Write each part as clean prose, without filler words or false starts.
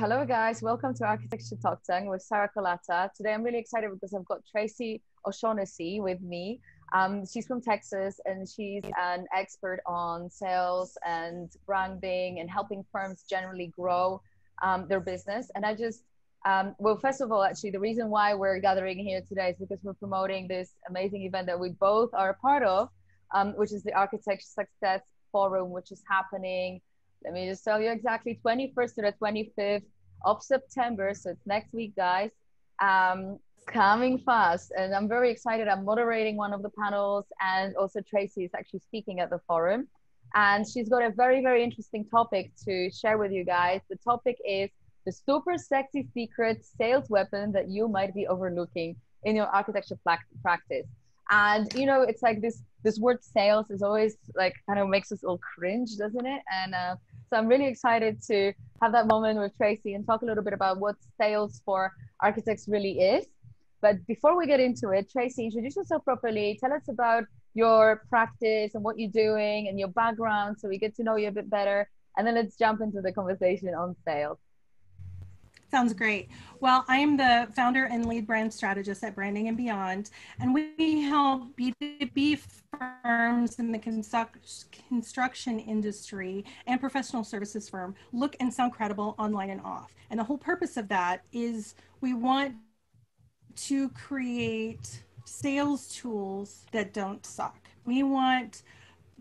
Hello guys, welcome to Architecture Talk Tank with Sarah Colata. Today I'm really excited because I've got Tracy OShaughnessy with me. She's from Texas and she's an expert on sales and branding and helping firms generally grow their business. And well, first of all, actually, the reason why we're gathering here today is because we're promoting this amazing event that we both are a part of, which is the Architecture Success Forum, which is happening. Let me just tell you exactly, 21st to the 25th of September. So it's next week, guys. Coming fast. And I'm very excited. I'm moderating one of the panels, and also Tracy is actually speaking at the forum. And she's got a very, very interesting topic to share with you guys. The topic is the super sexy secret sales weapon that you might be overlooking in your architecture practice. And you know, it's like this word sales is always like kind of makes us all cringe, doesn't it? And so I'm really excited to have that moment with Tracy and talk a little bit about what sales for architects really is. But before we get into it, Tracy, introduce yourself properly. Tell us about your practice and what you're doing and your background so we get to know you a bit better. And then let's jump into the conversation on sales. Sounds great. Well, I am the founder and lead brand strategist at Branding and Beyond, and we help B2B firms in the construction industry and professional services firm look and sound credible online and off. And the whole purpose of that is we want to create sales tools that don't suck. We want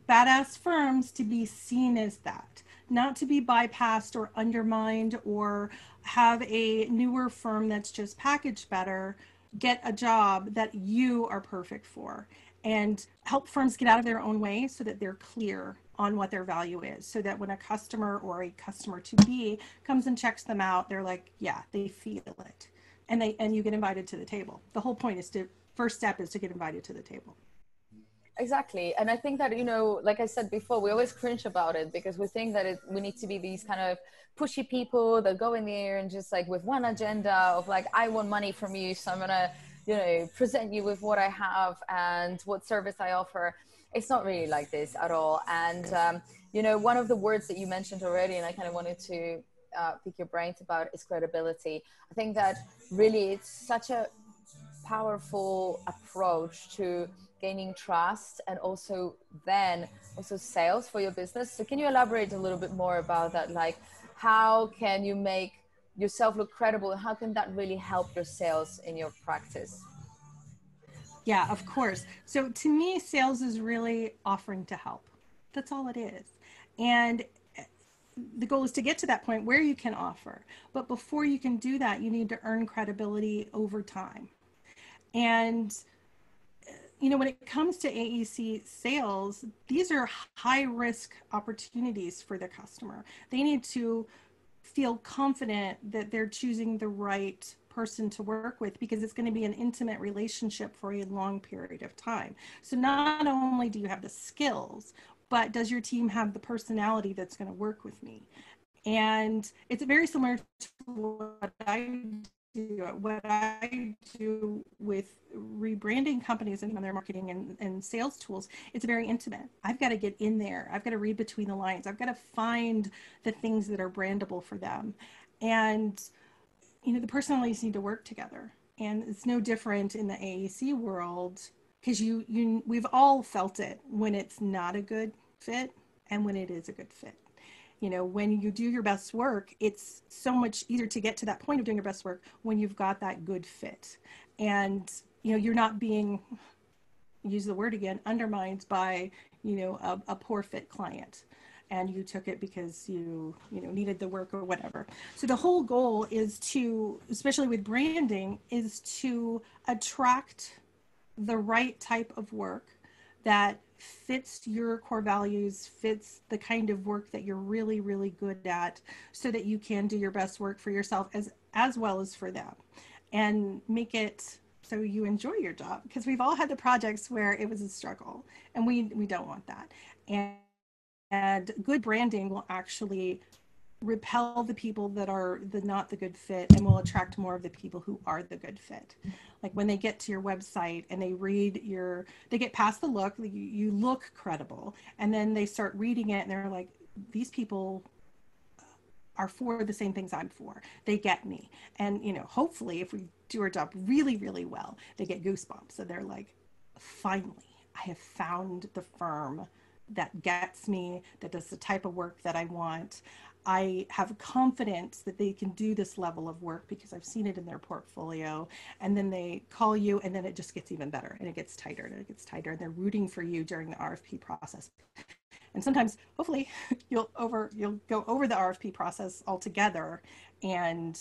badass firms to be seen as that, not to be bypassed or undermined or have a newer firm that's just packaged better get a job that you are perfect for, and help firms get out of their own way so that they're clear on what their value is, so that when a customer or a customer to be comes and checks them out, they're like, yeah, they feel it, and you get invited to the table. The whole point is first step is to get invited to the table. Exactly. And I think that, you know, like I said before, we always cringe about it because we think that we need to be these kind of pushy people that go in there and just like with one agenda of like, I want money from you, so I'm going to, you know, present you with what I have and what service I offer. It's not really like this at all. And, you know, one of the words that you mentioned already, and I kind of wanted to pick your brains about, is credibility. I think that really it's such a powerful approach to gaining trust and also sales for your business. So can you elaborate a little bit more about that? Like, how can you make yourself look credible, and how can that really help your sales in your practice? Yeah, of course. So to me, sales is really offering to help. That's all it is. And the goal is to get to that point where you can offer. But before you can do that, you need to earn credibility over time. And you know, when it comes to AEC sales, these are high risk opportunities for the customer. They need to feel confident that they're choosing the right person to work with, because it's going to be an intimate relationship for a long period of time. So not only do you have the skills, but does your team have the personality that's going to work with me? And it's very similar to what I do with rebranding companies and their marketing and sales tools. It's very intimate. I've got to get in there. I've got to read between the lines. I've got to find the things that are brandable for them. And, you know, the personalities need to work together. And it's no different in the AEC world, because we've all felt it when it's not a good fit and when it is a good fit. You know, when you do your best work, it's so much easier to get to that point of doing your best work when you've got that good fit. And, you know, you're not being, use the word again, undermined by, you know, a poor fit client. And you took it because you needed the work or whatever. So the whole goal is to, especially with branding, is to attract the right type of work that fits your core values, fits the kind of work that you're really, really good at, so that you can do your best work for yourself as well as for them, and make it so you enjoy your job. Because we've all had the projects where it was a struggle, and we don't want that. And good branding will actually repel the people that are not the good fit, and will attract more of the people who are the good fit. Like when they get to your website and they read they get past the look, you look credible, and then they start reading it and they're like, these people are for the same things I'm for. They get me. And, you know, hopefully if we do our job really, really well, they get goosebumps. So they're like, finally, I have found the firm that gets me, that does the type of work that I want. I have confidence that they can do this level of work because I've seen it in their portfolio. And then they call you, and then it just gets even better, and it gets tighter, and it gets tighter, and they're rooting for you during the RFP process. And sometimes, hopefully, you'll go over the RFP process altogether and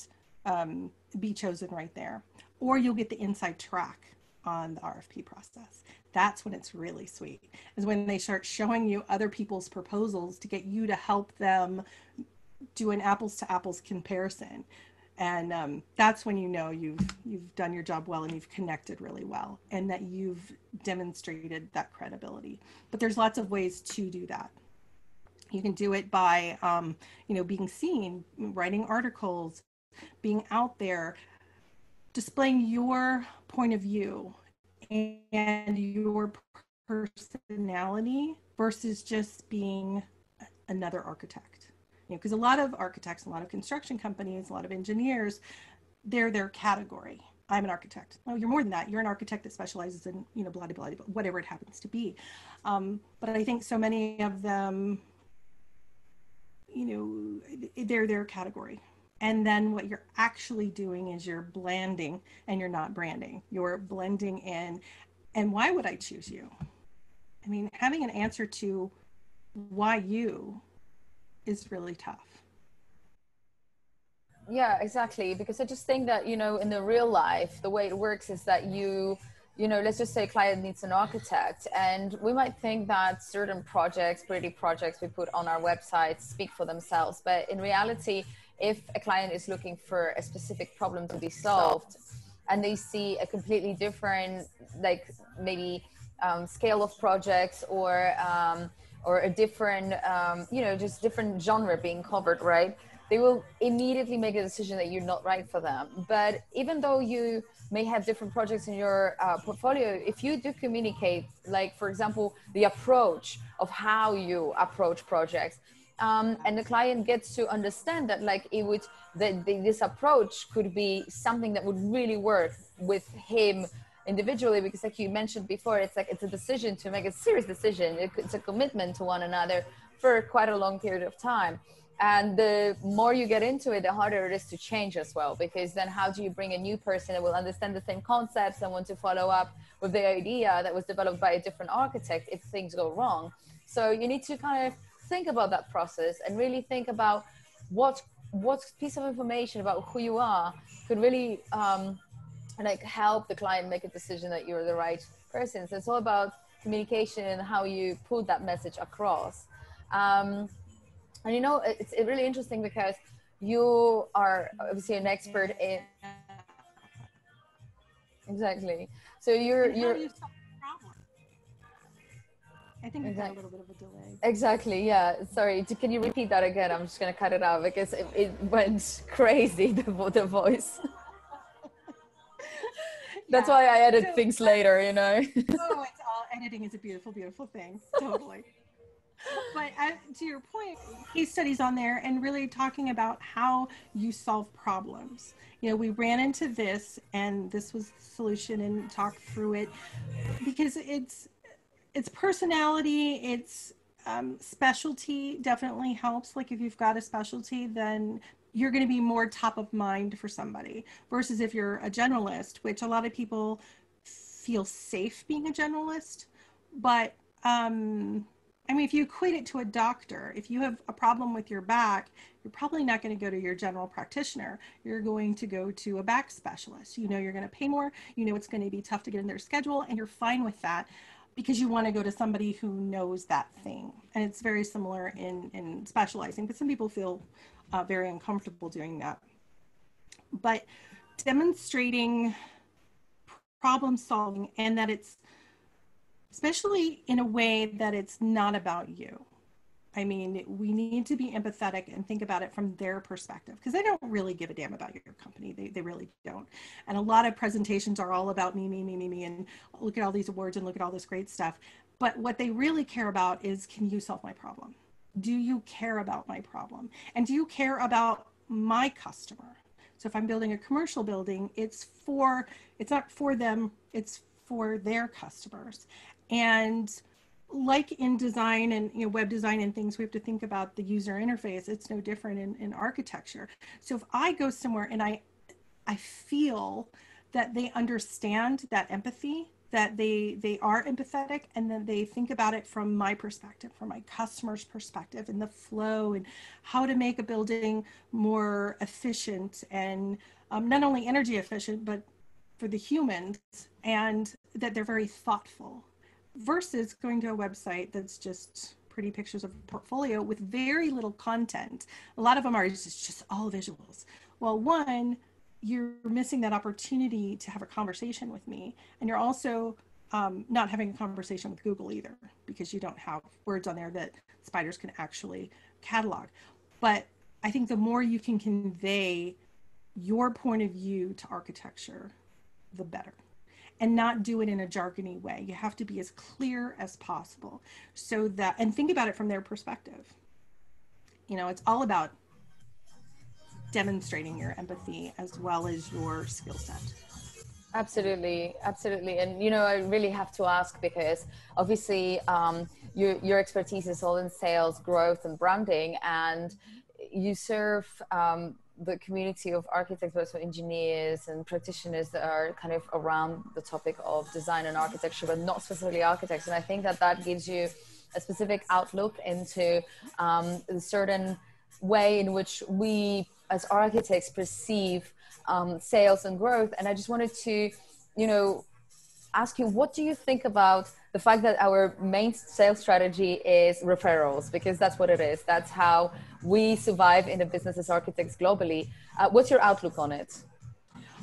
be chosen right there. Or you'll get the inside track on the RFP process. That's when it's really sweet, is when they start showing you other people's proposals to get you to help them do an apples to apples comparison. And that's when you know you've done your job well, and you've connected really well, and that you've demonstrated that credibility. But there's lots of ways to do that. You can do it by, you know, being seen, writing articles, being out there, displaying your point of view and your personality versus just being another architect. You know, because a lot of architects, a lot of construction companies, a lot of engineers, they're their category. I'm an architect. Oh, you're more than that. You're an architect that specializes in, you know, blah, blah, blah, whatever it happens to be. But I think so many of them, you know, they're their category. And then what you're actually doing is you're blanding, and you're not branding. You're blending in. And why would I choose you? I mean, having an answer to why you is really tough. Yeah, exactly. Because I just think that, you know, in the real life, the way it works is that you know, let's just say a client needs an architect, and we might think that certain projects, pretty projects we put on our website speak for themselves. But in reality, if a client is looking for a specific problem to be solved, and they see a completely different, like maybe scale of projects, or a different, you know, just different genre being covered, right? They will immediately make a decision that you're not right for them. But even though you may have different projects in your portfolio, if you do communicate, like, for example, the approach of how you approach projects, and the client gets to understand that, like, it would, that this approach could be something that would really work with him individually, because like you mentioned before, it's like, it's a decision to make, a serious decision. It's a commitment to one another for quite a long period of time. And the more you get into it, the harder it is to change as well, because then how do you bring a new person that will understand the same concepts and want to follow up with the idea that was developed by a different architect if things go wrong? So you need to kind of think about that process and really think about what piece of information about who you are could really like help the client make a decision that you're the right person. So it's all about communication and how you put that message across. And you know, it's really interesting because you are obviously an expert in, exactly. So you're How do you solve the problem? I think we've got a little bit of a delay. Exactly, yeah. Sorry, can you repeat that again? I'm just going to cut it out because it went crazy, the voice. That's why I edit things later, you know. Oh, it's all, editing is a beautiful, beautiful thing. Totally. But to your point, case studies on there and really talking about how you solve problems. You know, we ran into this, and this was the solution, and talked through it, because it's personality, it's specialty definitely helps. Like if you've got a specialty, then you're going to be more top of mind for somebody, versus if you're a generalist, which a lot of people feel safe being a generalist. But I mean, if you equate it to a doctor, if you have a problem with your back, you're probably not going to go to your general practitioner. You're going to go to a back specialist. You know, you're going to pay more. You know, it's going to be tough to get in their schedule, and you're fine with that because you want to go to somebody who knows that thing. And it's very similar in specializing, but some people feel very uncomfortable doing that. But demonstrating problem solving, and that it's, especially in a way that it's not about you. I mean, we need to be empathetic and think about it from their perspective, because they don't really give a damn about your company. They really don't. And a lot of presentations are all about me, and look at all these awards and look at all this great stuff. But what they really care about is, can you solve my problem? Do you care about my problem? And do you care about my customer? So if I'm building a commercial building, it's not for them, it's for their customers. And like in design and web design and things, we have to think about the user interface. It's no different in architecture. So if I go somewhere and I feel that they understand that empathy, that they are empathetic, and then they think about it from my perspective, from my customer's perspective, and the flow and how to make a building more efficient and not only energy efficient, but for the humans, and that they're very thoughtful, versus going to a website that's just pretty pictures of a portfolio with very little content. A lot of them are just all visuals. Well, one, you're missing that opportunity to have a conversation with me. And you're also not having a conversation with Google either, because you don't have words on there that spiders can actually catalog. But I think the more you can convey your point of view to architecture, the better. And not do it in a jargony way. You have to be as clear as possible, so that, and think about it from their perspective. It's all about demonstrating your empathy as well as your skill set. Absolutely, absolutely. And I really have to ask, because obviously your expertise is all in sales, growth, and branding, and you serve the community of architects, but also engineers and practitioners that are kind of around the topic of design and architecture, but not specifically architects. And I think that gives you a specific outlook into a certain way in which we as architects perceive sales and growth. And I just wanted to, ask you, what do you think about the fact that our main sales strategy is referrals? Because that's what it is. That's how we survive in the business as architects globally. What's your outlook on it?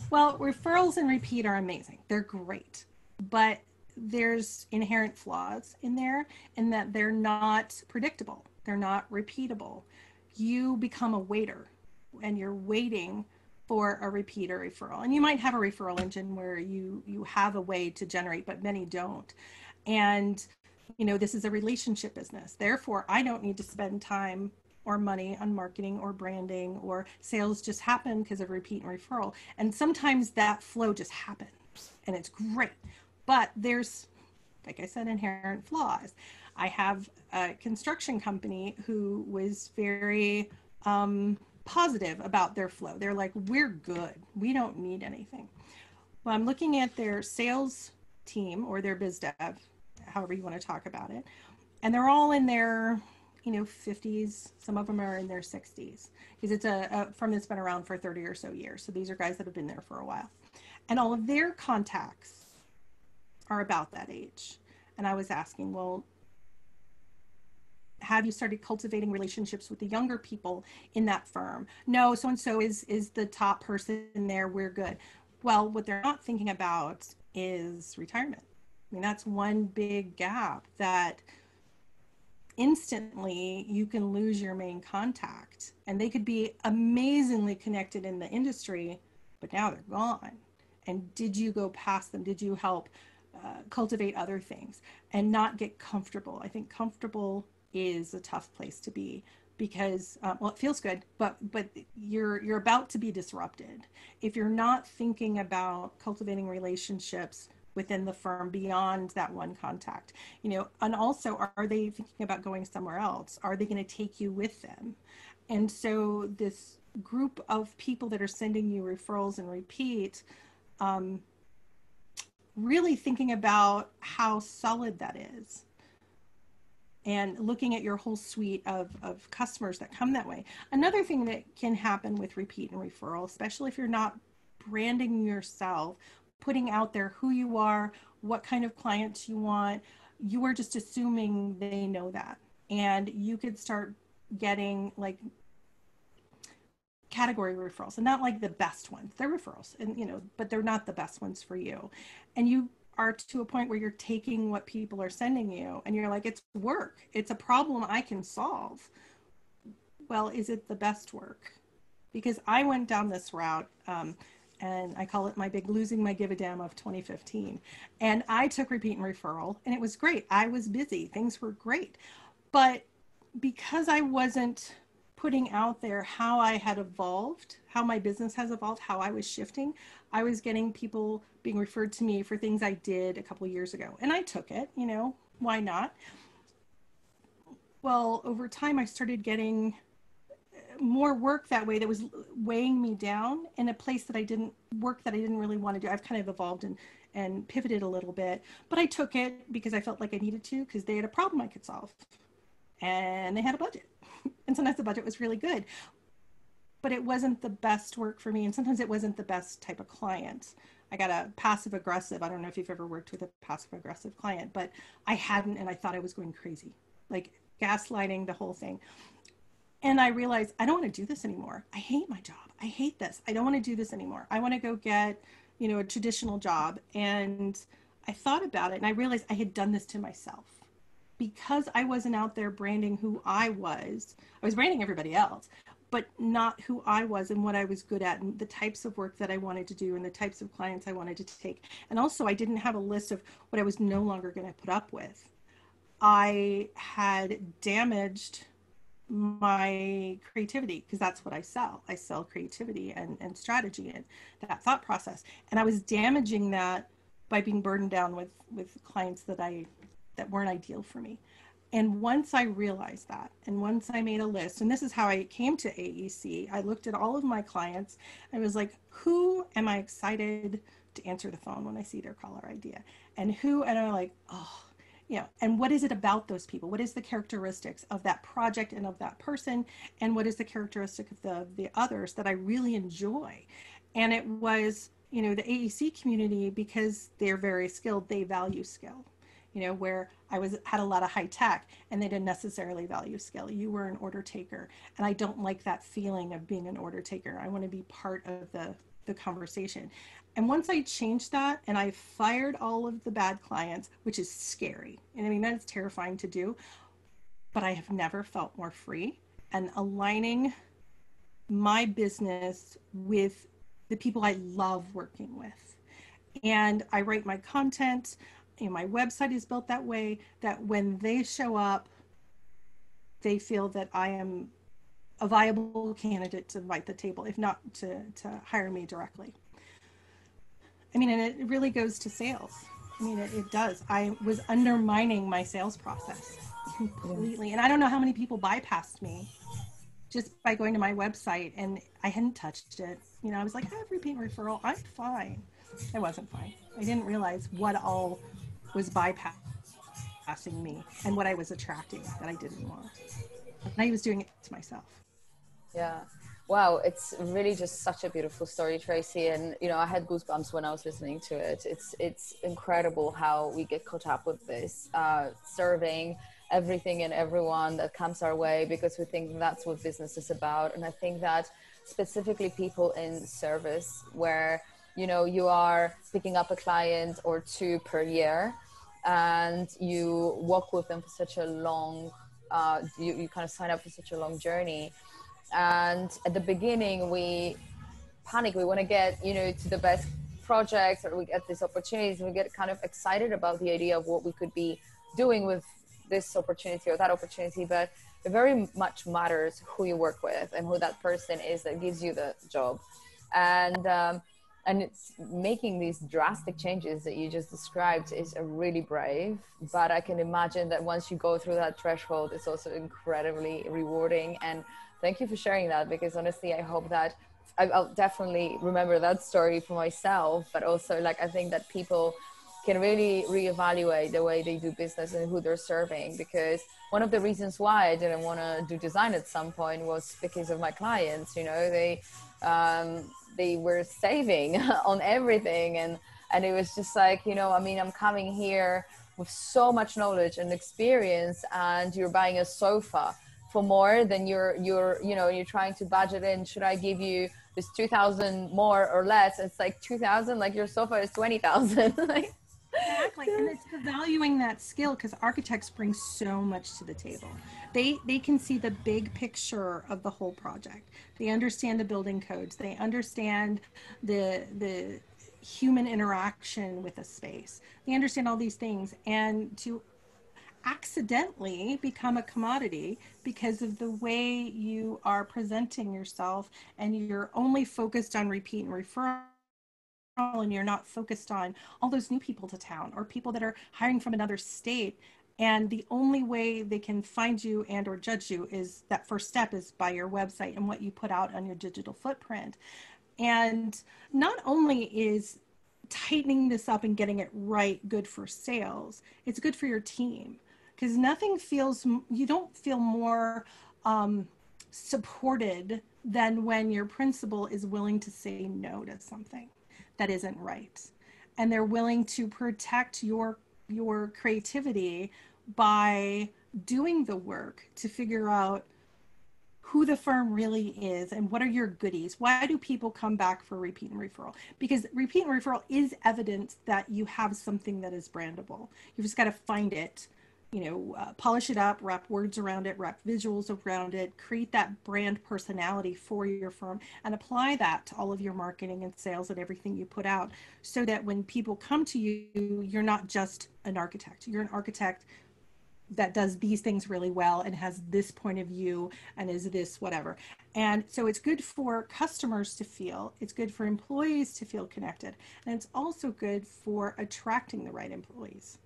Well, referrals and repeat are amazing. They're great, but there's inherent flaws in there in that they're not predictable. They're not repeatable. You become a waiter, and you're waiting for a repeat or referral. And you might have a referral engine where you have a way to generate, but many don't. And, this is a relationship business. Therefore, I don't need to spend time or money on marketing or branding, or sales just happen because of repeat and referral. And sometimes that flow just happens and it's great. But there's, like I said, inherent flaws. I have a construction company who was very positive about their flow. They're like, we're good. We don't need anything. Well, I'm looking at their sales team or their biz dev, however you want to talk about it. And they're all in their, 50s. Some of them are in their 60s, because it's a firm that's been around for 30 or so years. So these are guys that have been there for a while. And all of their contacts are about that age. And I was asking, well, have you started cultivating relationships with the younger people in that firm? No, so-and-so is the top person there. We're good. Well, what they're not thinking about is retirement. I mean, that's one big gap that instantly you can lose your main contact, and they could be amazingly connected in the industry, but now they're gone. And did you go past them? Did you help cultivate other things and not get comfortable? I think comfortable is a tough place to be, because well, it feels good, but you're about to be disrupted if you're not thinking about cultivating relationships within the firm beyond that one contact. And also, are they thinking about going somewhere else? Are they going to take you with them? And so this group of people that are sending you referrals and repeat, really thinking about how solid that is, and looking at your whole suite of customers that come that way. Another thing that can happen with repeat and referral, especially if you're not branding yourself, putting out there who you are, what kind of clients you want, you are just assuming they know that. And you could start getting like category referrals, and not like the best ones. They're referrals, and but they're not the best ones for you. And you are to a point where you're taking what people are sending you and you're like, it's work. It's a problem I can solve. Well, is it the best work? Because I went down this route, and I call it my big losing my give a damn of 2015. And I took repeat and referral, and it was great. I was busy. Things were great. But because I wasn't putting out there how I had evolved, how my business has evolved, how I was shifting, I was getting people being referred to me for things I did a couple of years ago. And I took it, you know, why not? Well, over time, I started getting more work that way that was weighing me down in a place that I didn't really want to do. I've kind of evolved and pivoted a little bit, but I took it because I felt like I needed to, because they had a problem I could solve and they had a budget. And sometimes the budget was really good, but it wasn't the best work for me. And sometimes it wasn't the best type of client. I got a passive aggressive. I don't know if you've ever worked with a passive aggressive client, but I hadn't, and I thought I was going crazy, like gaslighting, the whole thing. And I realized I don't want to do this anymore. I hate my job. I hate this. I don't want to do this anymore. I want to go get, you know, a traditional job. And I thought about it and I realized I had done this to myself because I wasn't out there branding who I was. I was branding everybody else, but not who I was and what I was good at and the types of work that I wanted to do and the types of clients I wanted to take. And also I didn't have a list of what I was no longer going to put up with. I had damaged my creativity, because that's what I sell. I sell creativity and strategy and that thought process. And I was damaging that by being burdened down with clients that weren't ideal for me. And once I realized that, and once I made a list, and this is how I came to AEC, I looked at all of my clients. I was like, who am I excited to answer the phone when I see their caller idea? And I'm like, oh, you know, and what is it about those people? What is the characteristics of that project and of that person? And what is the characteristic of the others that I really enjoy? And it was, you know, the AEC community, because they're very skilled, they value skill. You know, where had a lot of high tech and they didn't necessarily value skill. You were an order taker. And I don't like that feeling of being an order taker. I want to be part of the conversation. And once I changed that and I fired all of the bad clients, which is scary. And I mean, that's terrifying to do, but I have never felt more free and aligning my business with the people I love working with. And I write my content, you know, my website is built that way that when they show up, they feel that I am a viable candidate to invite the table, if not to hire me directly. I mean, and it really goes to sales. I mean, it does. I was undermining my sales process completely. And I don't know how many people bypassed me just by going to my website and I hadn't touched it. You know, I was like, I have repeat referral. I'm fine. I wasn't fine. I didn't realize what all was bypassing me and what I was attracting that I didn't want. And I was doing it to myself. Yeah. Wow, it's really just such a beautiful story, Tracy. And, you know, I had goosebumps when I was listening to it. It's incredible how we get caught up with this, serving everything and everyone that comes our way because we think that's what business is about. And I think that specifically people in service where, you know, you are picking up a client or two per year and you walk with them for such a long, you kind of sign up for such a long journey. And at the beginning we panic, we want to get, you know, to the best projects, or we get these opportunities and we get kind of excited about the idea of what we could be doing with this opportunity or that opportunity, but it very much matters who you work with and who that person is that gives you the job. And it's making these drastic changes that you just described is a really brave, but I can imagine that once you go through that threshold, it's also incredibly rewarding. And thank you for sharing that, because honestly, I hope that I'll definitely remember that story for myself, but also like, I think that people can really reevaluate the way they do business and who they're serving, because one of the reasons why I didn't want to do design at some point was because of my clients. You know, they were saving on everything, and it was just like, you know, I mean, I'm coming here with so much knowledge and experience, and you're buying a sofa for more than you're you know, you're trying to budget in. Should I give you this 2,000 more or less? It's like 2,000, like your sofa is 20,000. Like, exactly. And it's valuing that skill, because architects bring so much to the table. They can see the big picture of the whole project. They understand the building codes. They understand the human interaction with a space. They understand all these things. And to accidentally become a commodity because of the way you are presenting yourself, and you're only focused on repeat and referral, and you're not focused on all those new people to town or people that are hiring from another state. And the only way they can find you and or judge you is that first step is by your website and what you put out on your digital footprint. And not only is tightening this up and getting it right good for sales, it's good for your team, because nothing feels, you don't feel more supported than when your principal is willing to say no to something that isn't right, and they're willing to protect your creativity by doing the work to figure out who the firm really is and what are your goodies. Why do people come back for repeat and referral? Because repeat and referral is evidence that you have something that is brandable. You've just got to find it, polish it up, wrap words around it, wrap visuals around it, create that brand personality for your firm, and apply that to all of your marketing and sales and everything you put out, so that when people come to you, you're not just an architect. You're an architect that does these things really well and has this point of view and is this whatever. And so it's good for customers to feel, it's good for employees to feel connected, and it's also good for attracting the right employees.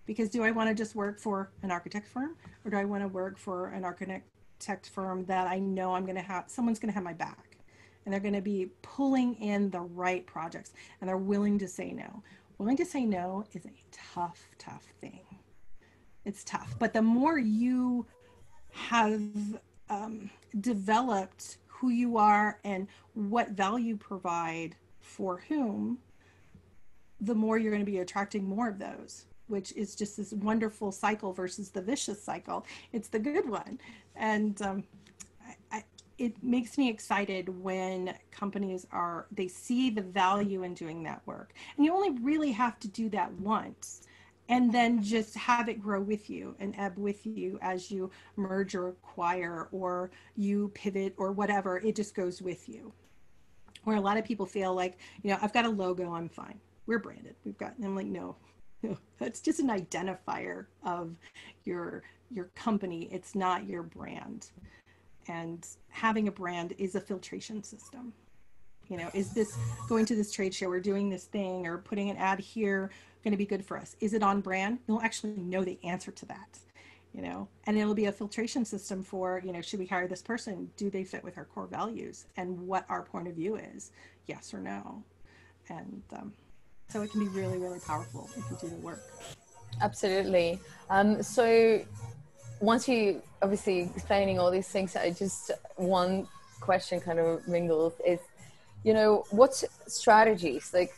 Because do I want to just work for an architect firm, or do I want to work for an architect firm that I know I'm going to have, someone's going to have my back, and they're going to be pulling in the right projects, and they're willing to say no. Willing to say no is a tough thing. It's tough, but the more you have developed who you are and what value you provide for whom, the more you're going to be attracting more of those, which is just this wonderful cycle versus the vicious cycle. It's the good one. And it makes me excited when companies they see the value in doing that work. And you only really have to do that once, and then just have it grow with you and ebb with you as you merge or acquire or you pivot or whatever. It just goes with you. Where a lot of people feel like, I've got a logo, I'm fine. We're branded. And I'm like, no, that's just an identifier of your company. It's not your brand. And having a brand is a filtration system. Is this going to this trade show or doing this thing or putting an ad here going to be good for us? Is it on brand? You'll actually know the answer to that, and it'll be a filtration system for, should we hire this person? Do they fit with our core values and what our point of view is? Yes or no? And so it can be really, really powerful if you do the work. Absolutely. So once you obviously explaining all these things, I just one question kind of mingled is, what strategies, like,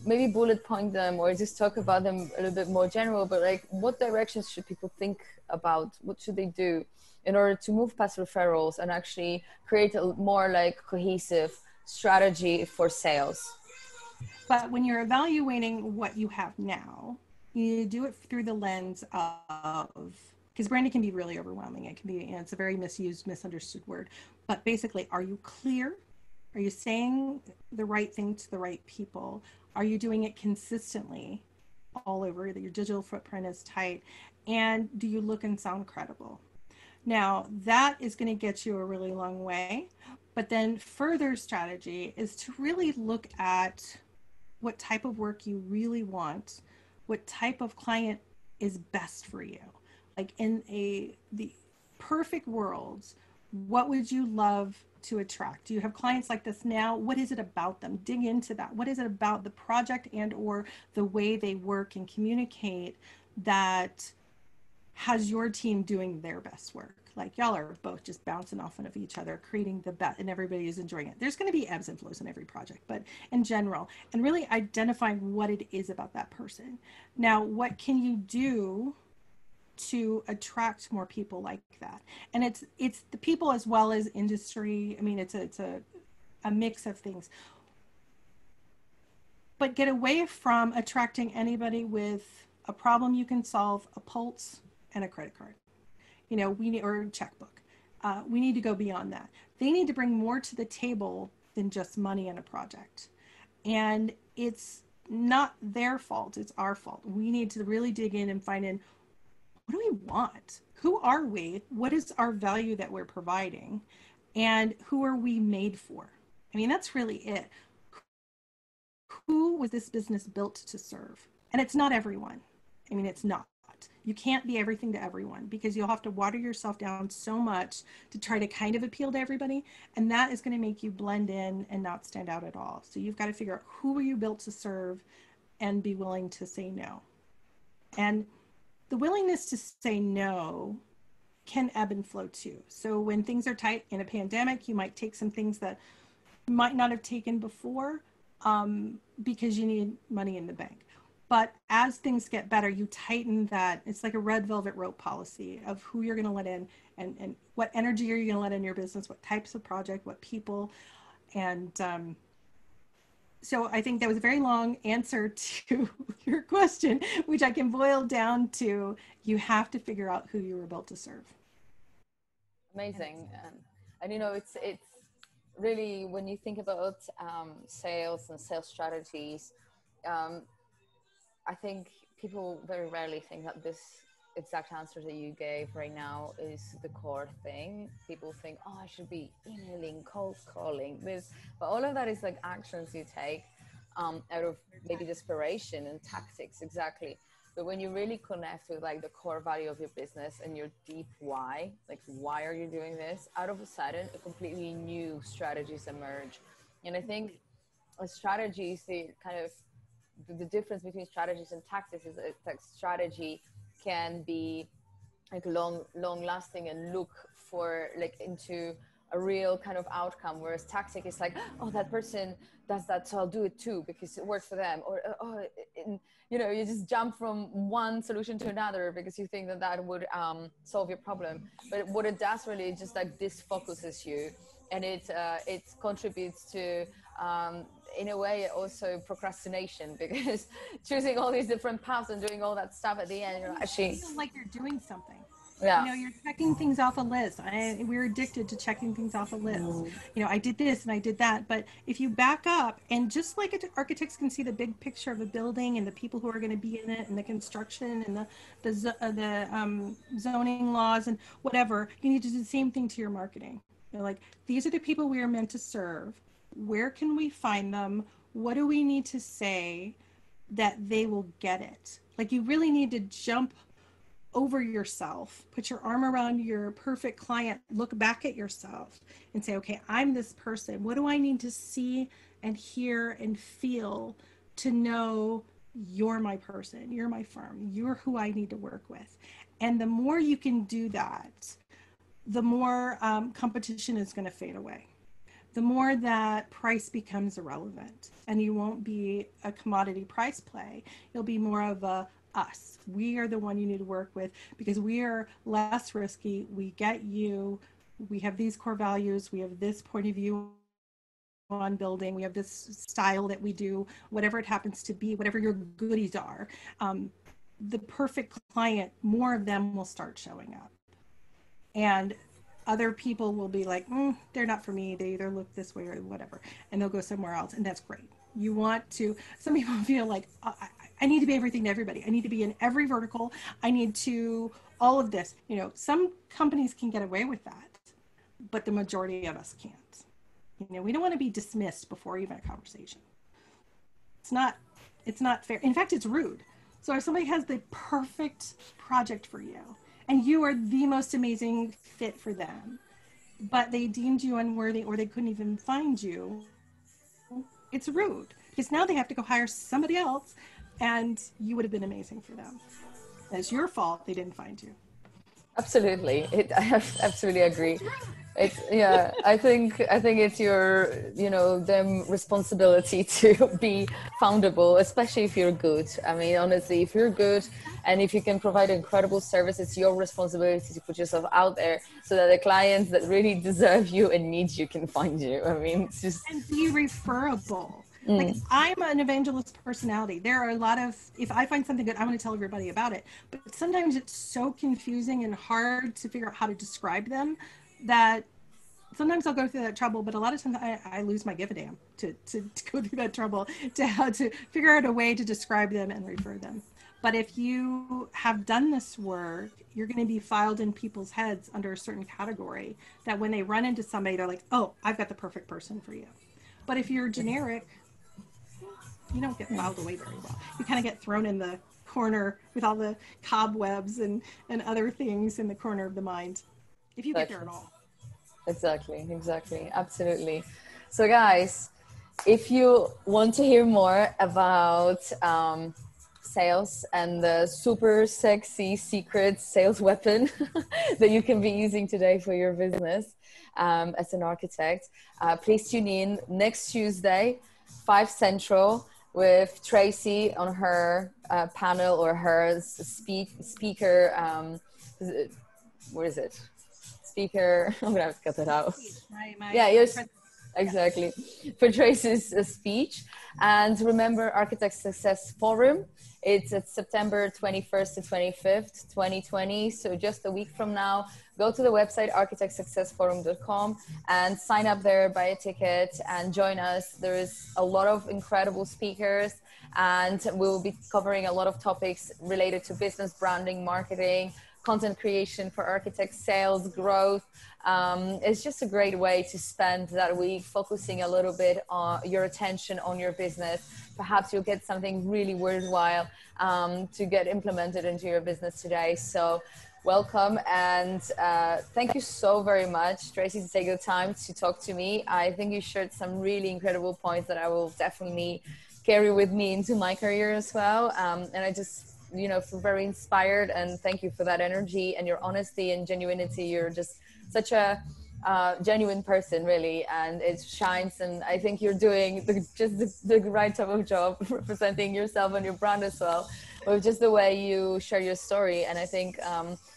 maybe bullet point them or just talk about them a little bit more general, but like what directions should people think about? What should they do in order to move past referrals and actually create a more like cohesive strategy for sales? But when you're evaluating what you have now, you do it through the lens of, because branding can be really overwhelming. It can be, it's a very misused, misunderstood word. But basically, are you clear? Are you saying the right thing to the right people? Are you doing it consistently all over? That your digital footprint is tight? And do you look and sound credible? Now, that is going to get you a really long way. But then further strategy is to really look at what type of work you really want, what type of client is best for you. Like in the perfect worlds, what would you love to attract? Do you have clients like this now? What is it about them? Dig into that. What is it about the project and or the way they work and communicate that has your team doing their best work? Like y'all are both just bouncing off of each other, creating the best, and everybody is enjoying it. There's going to be ebbs and flows in every project, but in general, and really identifying what it is about that person. Now, what can you do to attract more people like that? And it's the people as well as industry. I mean, it's a mix of things. But get away from attracting anybody with a problem you can solve, a pulse, and a credit card. We need, or a checkbook. We need to go beyond that. They need to bring more to the table than just money in a project. And it's not their fault, it's our fault. We need to really dig in and find in what do we want? Who are we? What is our value that we're providing? And who are we made for? I mean, that's really it. Who was this business built to serve? And it's not everyone. I mean, it's not. You can't be everything to everyone, because you'll have to water yourself down so much to try to kind of appeal to everybody. And that is going to make you blend in and not stand out at all. So you've got to figure out who are you built to serve and be willing to say no. And the willingness to say no can ebb and flow too. So when things are tight in a pandemic, you might take some things that you might not have taken before because you need money in the bank. But as things get better, you tighten that. It's like a red velvet rope policy of who you're going to let in, and what energy are you going to let in your business, what types of project, what people. And so I think that was a very long answer to your question, which I can boil down to, you have to figure out who you were built to serve. Amazing. And you know, it's really, when you think about sales and sales strategies, I think people very rarely think that this exact answer that you gave right now is the core thing. People think, oh, I should be emailing, cold calling, this, but all of that is like actions you take out of maybe desperation and tactics, exactly. But when you really connect with like the core value of your business and your deep why, like why are you doing this, out of a sudden a completely new strategies emerge. And I think strategies, the kind of the difference between strategies and tactics is that strategy can be like long lasting and look for like into a real kind of outcome, whereas tactic is like, oh, that person does that, so I'll do it too because it works for them, or you know, you just jump from one solution to another because you think that that would solve your problem. But what it does really just like disfocuses you, and it contributes to in a way also procrastination, because choosing all these different paths and doing all that stuff at the end, you're actually feel like you're doing something. Yeah. You know, you're checking things off a list. We're addicted to checking things off a list. You know, I did this and I did that. But if you back up, and just like architects can see the big picture of a building and the people who are going to be in it and the construction and the zoning laws and whatever, you need to do the same thing to your marketing. You're like, these are the people we are meant to serve. Where can we find them? What do we need to say that they will get it? Like, you really need to jump over yourself, put your arm around your perfect client, look back at yourself and say, okay, I'm this person. What do I need to see and hear and feel to know you're my person, you're my firm, you're who I need to work with? And the more you can do that, the more competition is going to fade away. The more that price becomes irrelevant, and you won't be a commodity price play. You'll be more of a us. We are the one you need to work with because we are less risky. We get you. We have these core values. We have this point of view on building. We have this style that we do, whatever it happens to be, whatever your goodies are. The perfect client, more of them will start showing up. And other people will be like, they're not for me. They either look this way or whatever, and they'll go somewhere else. And that's great. You want to, some people feel like, I need to be everything to everybody. I need to be in every vertical. I need to, all of this. You know, some companies can get away with that, but the majority of us can't. You know, we don't want to be dismissed before even a conversation. It's not fair. In fact, it's rude. So if somebody has the perfect project for you and you are the most amazing fit for them, but they deemed you unworthy or they couldn't even find you, it's rude, because now they have to go hire somebody else, and you would have been amazing for them. It's your fault they didn't find you. Absolutely. I absolutely agree. It's, yeah, I think it's your, you know, them responsibility to be foundable, especially if you're good. I mean, honestly, if you're good and if you can provide incredible service, it's your responsibility to put yourself out there so that the clients that really deserve you and need you can find you. I mean, it's just... And be referable. Like, I'm an evangelist personality. There are a lot of, if I find something good, I want to tell everybody about it. But sometimes it's so confusing and hard to figure out how to describe them that sometimes I'll go through that trouble, but a lot of times I lose my give a damn to go through that trouble to how to figure out a way to describe them and refer them. But if you have done this work, you're going to be filed in people's heads under a certain category that when they run into somebody, they're like, oh, I've got the perfect person for you. But if you're generic, you don't get filed away very well. You kind of get thrown in the corner with all the cobwebs and other things in the corner of the mind, if you get there at all. Exactly. Absolutely. So guys, if you want to hear more about sales and the super sexy secret sales weapon that you can be using today for your business as an architect, please tune in next Tuesday, 5 Central, with Tracy on her panel or her speaker. What is it? Speaker. I'm gonna have to cut that out. Exactly. For Tracy's speech. And remember, Architect Success Forum. It's at September 21st to 25th, 2020. So just a week from now, go to the website architectsuccessforum.com and sign up there, buy a ticket and join us. There is a lot of incredible speakers and we'll be covering a lot of topics related to business branding, marketing, content creation for architects, sales, growth. It's just a great way to spend that week focusing a little bit on your attention on your business. Perhaps you'll get something really worthwhile to get implemented into your business today. So welcome and thank you so very much, Tracy, to take the time to talk to me. I think you shared some really incredible points that I will definitely carry with me into my career as well. And I just feel very inspired and thank you for that energy and your honesty and genuinity. You're just such a genuine person, really, and it shines. And I think you're doing the right type of job representing yourself and your brand as well, with just the way you share your story. And I think,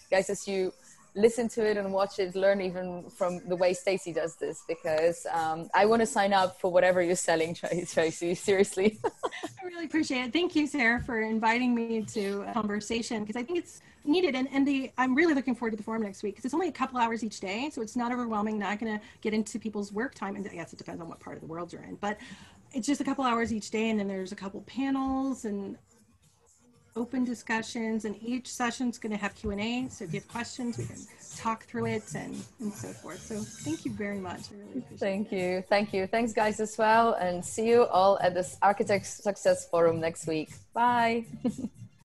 guys, as you listen to it and watch it, learn even from the way Stacey does this, because I want to sign up for whatever you're selling, Tracy, seriously. I really appreciate it. Thank you, Sarah, for inviting me to a conversation, because I think it's needed. And I'm really looking forward to the forum next week, because it's only a couple hours each day, so it's not overwhelming, not going to get into people's work time. And I guess it depends on what part of the world you're in, but it's just a couple hours each day, and then there's a couple panels and open discussions, and each session's going to have Q&A. So if you have questions, we can talk through it and so forth. So thank you very much. I really appreciate it. Thank you. Thanks, guys, as well. And see you all at this Architect Success Forum next week. Bye.